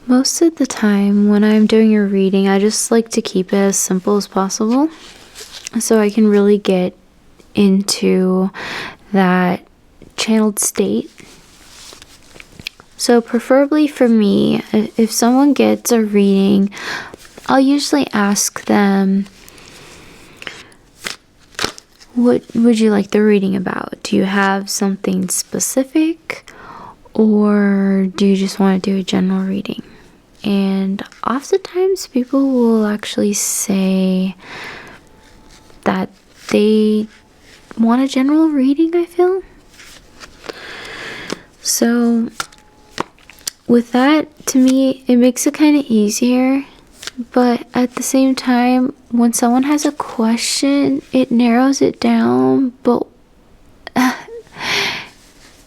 Most of the time when I'm doing a reading, I just like to keep it as simple as possible so I can really get into that channeled state. So preferably for me, if someone gets a reading, I'll usually ask them, what would you like the reading about? Do you have something specific, or do you just want to do a general reading? And oftentimes people will actually say that they want a general reading, I feel. So with that, to me, it makes it kind of easier. But at the same time, when someone has a question, it narrows it down. But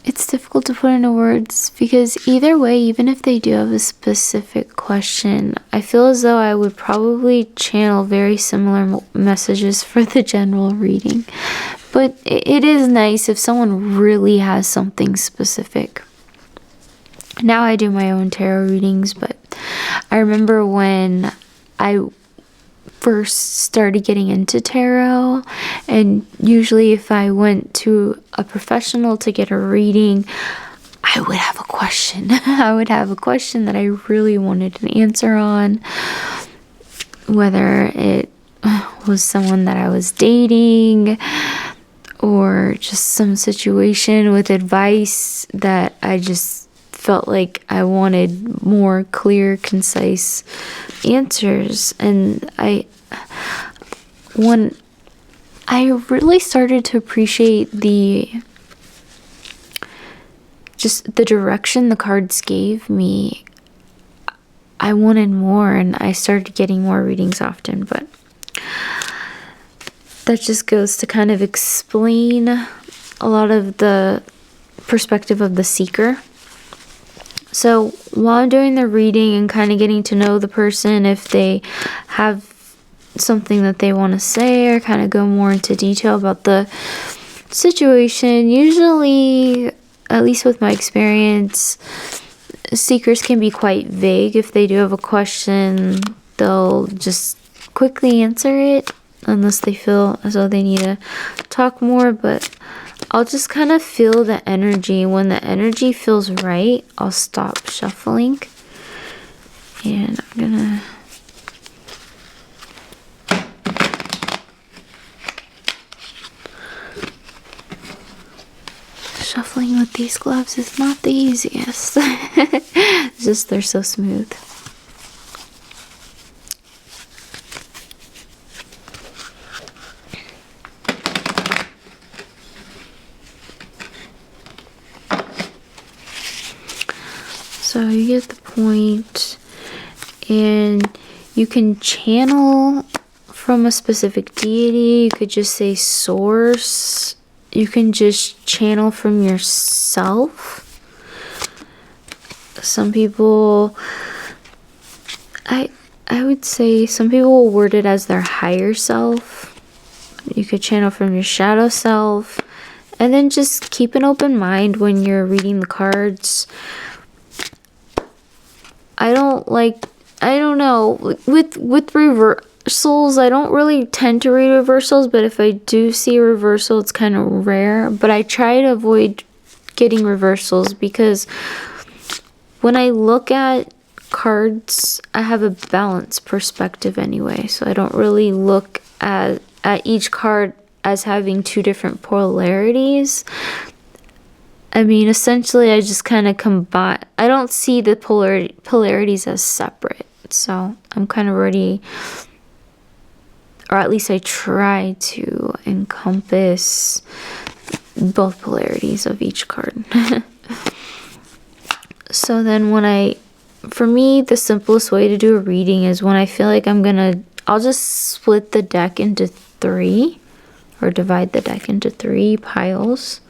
it's difficult to put into words, because either way, even if they do have a specific question, I feel as though I would probably channel very similar messages for the general reading. But it is nice if someone really has something specific. Now I do my own tarot readings, but I remember when I first started getting into tarot, and usually if I went to a professional to get a reading, I would have a question. I would have a question that I really wanted an answer on, whether it was someone that I was dating or just some situation with advice that I just felt like I wanted more clear, concise answers. And when I really started to appreciate the direction the cards gave me, I wanted more, and I started getting more readings often. But that just goes to kind of explain a lot of the perspective of the seeker. So while I'm doing the reading and kind of getting to know the person, if they have something that they want to say or kind of go more into detail about the situation, usually, at least with my experience, seekers can be quite vague. If they do have a question, they'll just quickly answer it unless they feel as though they need to talk more. But I'll just kind of feel the energy. When the energy feels right, I'll stop shuffling. And I'm gonna shuffling with these gloves is not the easiest. It's just they're so smooth. So you get the point, and you can channel from a specific deity. You could just say source. You can just channel from yourself. Some people, I would say some people will word it as their higher self. You could channel from your shadow self, and then just keep an open mind when you're reading the cards. I don't know, with reversals, I don't really tend to read reversals, but if I do see a reversal, it's kind of rare. But I try to avoid getting reversals, because when I look at cards, I have a balanced perspective anyway, so I don't really look at each card as having two different polarities. I mean, essentially, I just kind of combine. I don't see the polarities as separate. So I'm kind of ready, or at least I try to encompass both polarities of each card. So then for me, the simplest way to do a reading is when I feel like I'll just split the deck into 3, or divide the deck into 3 piles.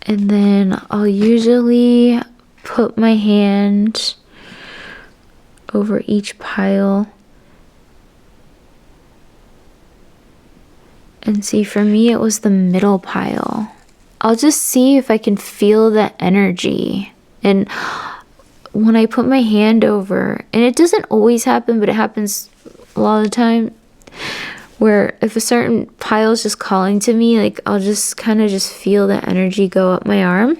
And then I'll usually put my hand over each pile. And see, for me, it was the middle pile. I'll just see if I can feel the energy. And when I put my hand over, and it doesn't always happen, but it happens a lot of the time, where if a certain pile is just calling to me, like I'll just kind of just feel the energy go up my arm.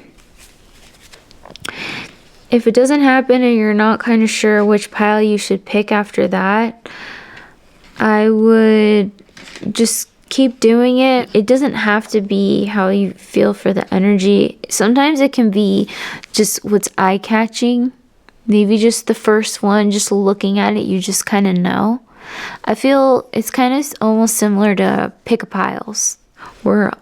If it doesn't happen and you're not kind of sure which pile you should pick after that, I would just keep doing it. It doesn't have to be how you feel for the energy. Sometimes it can be just what's eye-catching. Maybe just the first one, just looking at it, you just kind of know. I feel it's kind of almost similar to pick-a-piles, where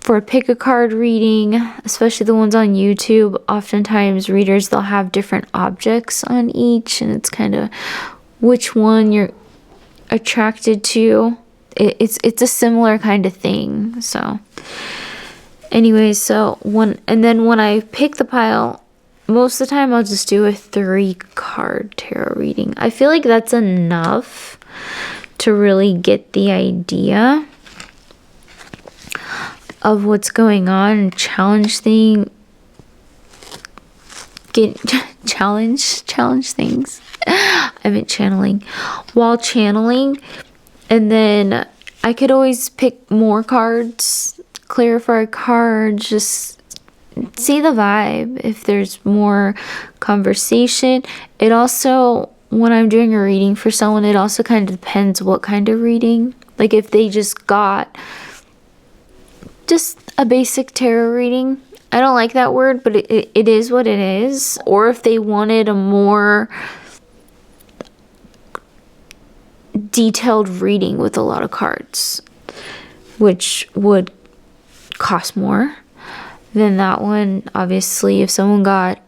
for a pick-a-card reading, especially the ones on YouTube, oftentimes readers, they'll have different objects on each, and it's kind of which one you're attracted to. It's a similar kind of thing. So anyways, when I pick the pile, most of the time I'll just do a 3-card tarot reading. I feel like that's enough to really get the idea of what's going on and challenge things. I've been channeling. While channeling, and then I could always pick more cards, clarify cards, just see the vibe if there's more conversation. It also, when I'm doing a reading for someone, it also kind of depends what kind of reading. Like if they just got just a basic tarot reading, I don't like that word, but it is what it is. Or if they wanted a more detailed reading with a lot of cards, which would cost more, then that one, obviously, if someone got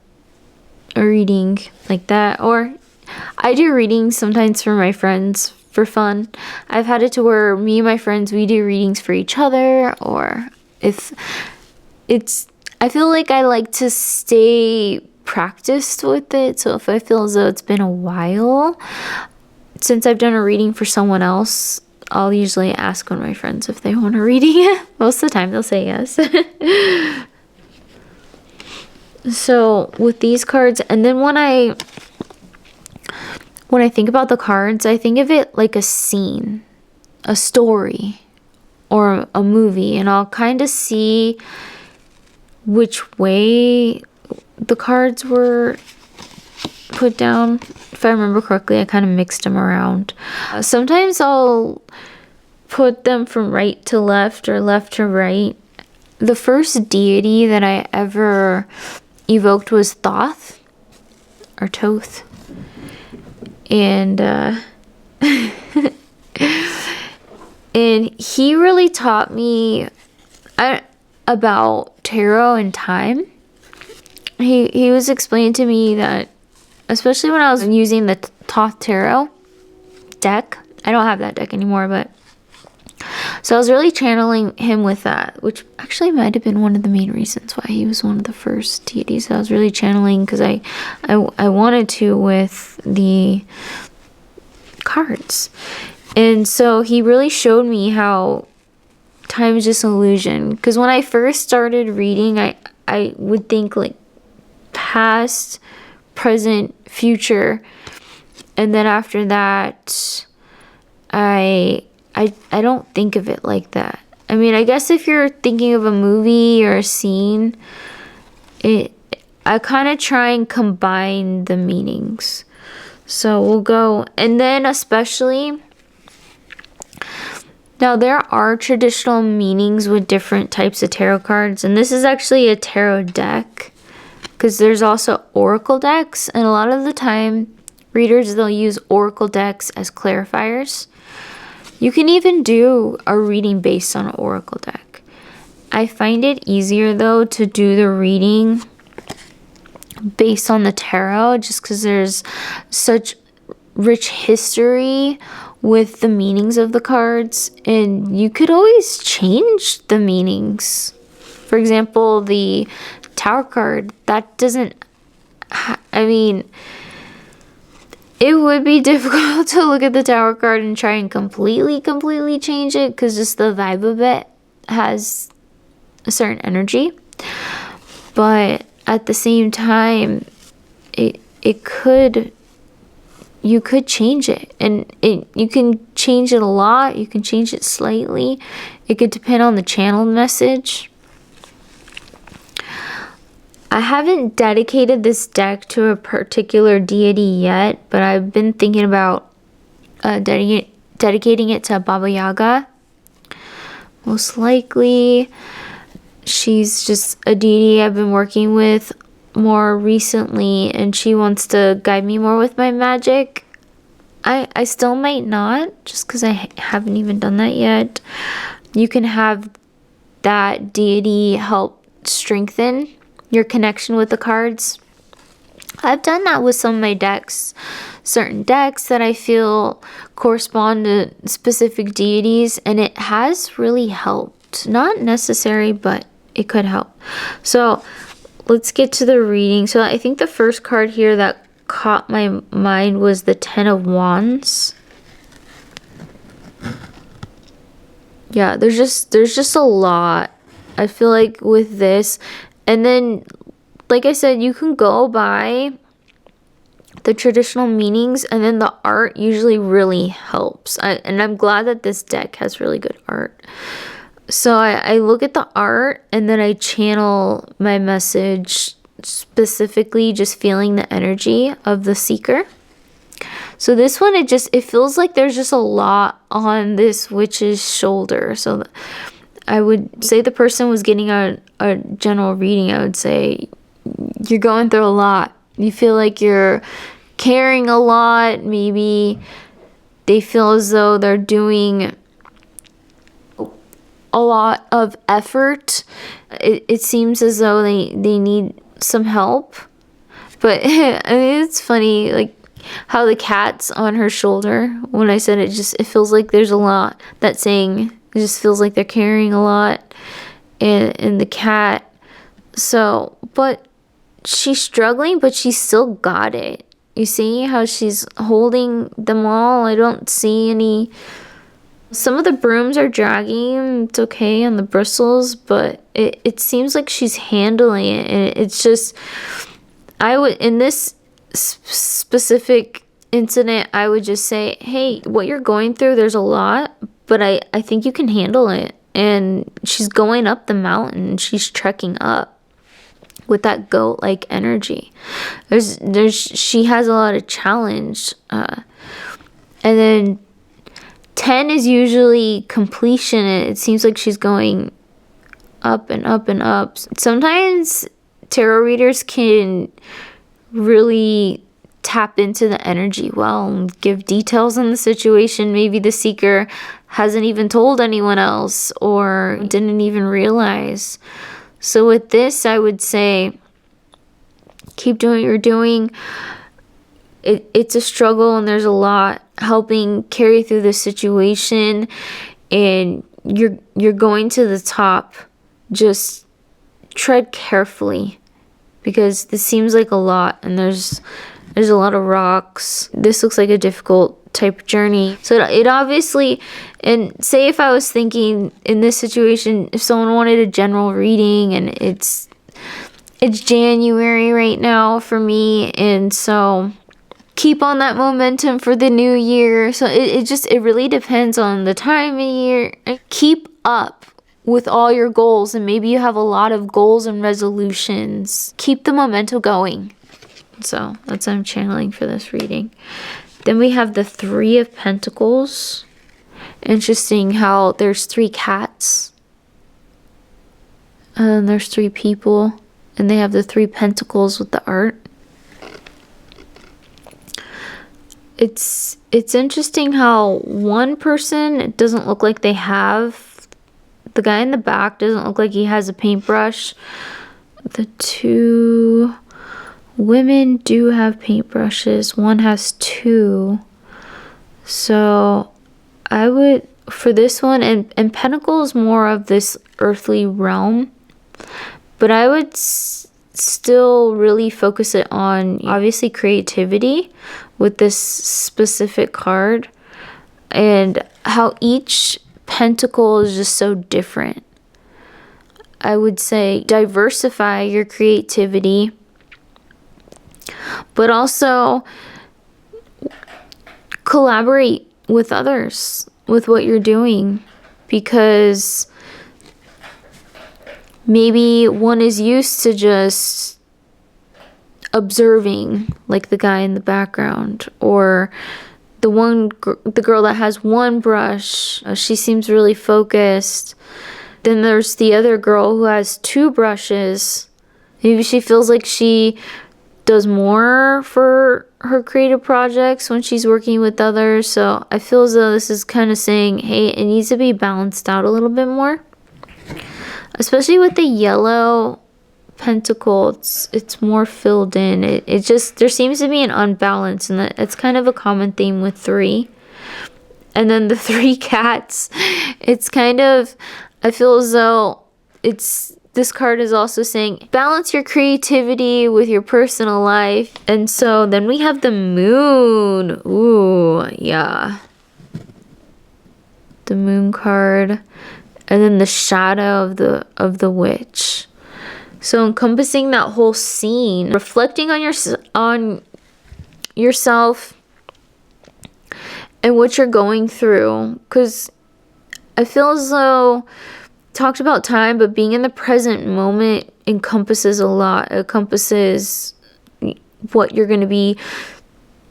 a reading like that, or I do readings sometimes for my friends for fun. I've had it to where me and my friends, we do readings for each other, or if it's, I feel like I like to stay practiced with it. So if I feel as though it's been a while since I've done a reading for someone else, I'll usually ask one of my friends if they want a reading. Most of the time they'll say yes. So with these cards, and then when I think about the cards, I think of it like a scene, a story, or a movie, and I'll kind of see which way the cards were put down. If I remember correctly, I kind of mixed them around. Sometimes I'll put them from right to left or left to right. The first deity that I ever evoked was Thoth, or Toth. And and he really taught me about tarot and time. He was explaining to me that, especially when I was using the Thoth tarot deck, I don't have that deck anymore, but so I was really channeling him with that, which actually might have been one of the main reasons why he was one of the first deities I was really channeling, because I wanted to with the cards. And so he really showed me how time is just an illusion, because when I first started reading, I would think like past, present, future, and then after that I don't think of it like that. I mean, I guess if you're thinking of a movie or a scene, I kind of try and combine the meanings. So we'll go, and then especially, now there are traditional meanings with different types of tarot cards, and this is actually a tarot deck, because there's also oracle decks, and a lot of the time readers, they'll use oracle decks as clarifiers. You can even do a reading based on an oracle deck. I find it easier though to do the reading based on the tarot, just because there's such rich history with the meanings of the cards, and you could always change the meanings. For example, the Tower card, that doesn't, I mean, it would be difficult to look at the Tower card and try and completely change it, because just the vibe of it has a certain energy. But at the same time, it could, you could change it, and you can change it a lot, you can change it slightly. It could depend on the channeled message. I haven't dedicated this deck to a particular deity yet, but I've been thinking about dedicating it to Baba Yaga. Most likely, she's just a deity I've been working with more recently, and she wants to guide me more with my magic. I still might not, just because I haven't even done that yet. You can have that deity help strengthen your connection with the cards. I've done that with some of my decks. Certain decks that I feel correspond to specific deities, and it has really helped. Not necessary, but it could help. So let's get to the reading. So I think the first card here that caught my mind was the Ten of Wands. Yeah, there's just a lot, I feel like, with this. And then, like I said, you can go by the traditional meanings, and then the art usually really helps. And I'm glad that this deck has really good art. So I look at the art, and then I channel my message, specifically just feeling the energy of the seeker. So this one, it feels like there's just a lot on this witch's shoulder. So I would say the person was getting a general reading. I would say you're going through a lot. You feel like you're carrying a lot. Maybe they feel as though they're doing a lot of effort. It seems as though they need some help. But I mean, it's funny, like how the cat's on her shoulder. When I said it feels like there's a lot. That saying, it just feels like they're carrying a lot. And the cat. So, but she's struggling, but she still got it. You see how she's holding them all? I don't see any. Some of the brooms are dragging. It's okay on the bristles, but it seems like she's handling it. And it's just, in this specific incident, I would just say, hey, what you're going through, there's a lot, but I think you can handle it. And she's going up the mountain. She's trekking up with that goat-like energy. She has a lot of challenge. And then 10 is usually completion. It seems like she's going up and up and up. Sometimes tarot readers can really tap into the energy well and give details on the situation. Maybe the seeker hasn't even told anyone else or didn't even realize. So with this, I would say keep doing what you're doing. It's a struggle, and there's a lot helping carry through this situation, and you're going to the top. Just tread carefully, because this seems like a lot, and there's a lot of rocks. This looks like a difficult type journey. So it obviously, and say if I was thinking in this situation, if someone wanted a general reading, and it's January right now for me, and so keep on that momentum for the new year. So it really depends on the time of year. Keep up with all your goals, and maybe you have a lot of goals and resolutions. Keep the momentum going. So that's what I'm channeling for this reading. Then we have the Three of Pentacles. Interesting how there's 3 cats, and then there's 3 people, and they have the 3 pentacles with the art. It's interesting how one person, it doesn't look like they have, the guy in the back doesn't look like he has a paintbrush. The 2 women do have paintbrushes. One has 2. So I would, for this one, and Pentacle is more of this earthly realm, but I would still really focus it on, obviously, creativity with this specific card, and how each pentacle is just so different. I would say diversify your creativity, but also collaborate with others with what you're doing, because maybe one is used to just observing, like the guy in the background, or the girl that has one brush, she seems really focused. Then there's the other girl who has two brushes. Maybe she feels like she does more for her creative projects when she's working with others. So I feel as though this is kind of saying, hey, it needs to be balanced out a little bit more. Especially with the yellow pentacle, it's more filled in. It just, there seems to be an unbalance, and it's kind of a common theme with 3. And then the 3 cats, it's kind of, I feel as though this card is also saying balance your creativity with your personal life. And so then we have the moon. Ooh, yeah. The moon card. And then the shadow of the witch. So encompassing that whole scene, reflecting on yourself and what you're going through. Because I feel as though, talked about time, but being in the present moment encompasses a lot. It encompasses what you're going to be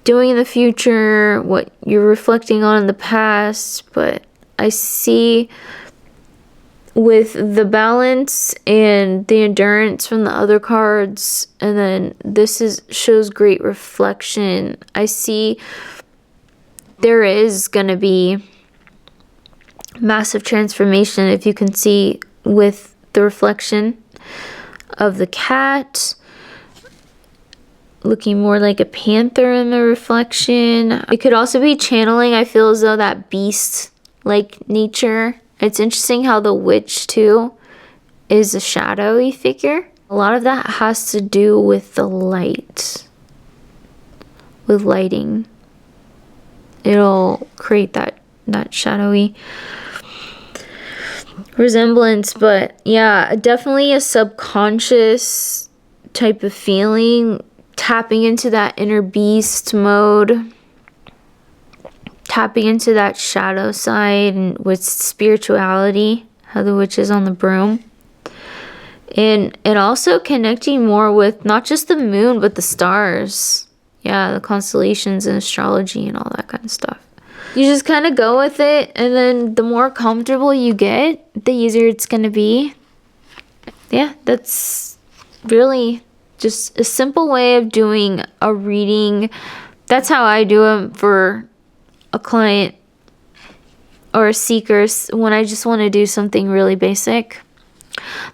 doing in the future, what you're reflecting on in the past. But I see with the balance and the endurance from the other cards, and then this shows great reflection. I see there is going to be massive transformation, if you can see with the reflection of the cat looking more like a panther in the reflection. It could also be channeling, I feel as though, that beast like nature. It's interesting how the witch too is a shadowy figure. A lot of that has to do with the light, with lighting. It'll create that shadowy resemblance. But yeah, definitely a subconscious type of feeling, tapping into that inner beast mode, tapping into that shadow side, and with spirituality, how the witch is on the broom. And also connecting more with not just the moon, but the stars. Yeah, the constellations and astrology and all that kind of stuff. You just kind of go with it, and then the more comfortable you get, the easier it's going to be. Yeah, that's really just a simple way of doing a reading. That's how I do them for a client or a seeker when I just want to do something really basic.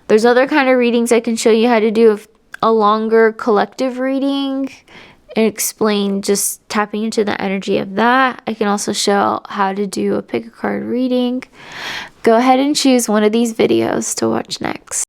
There's other kind of readings I can show you how to do a longer collective reading and explain just tapping into the energy of that. I can also show how to do a pick a card reading. Go ahead and choose one of these videos to watch next.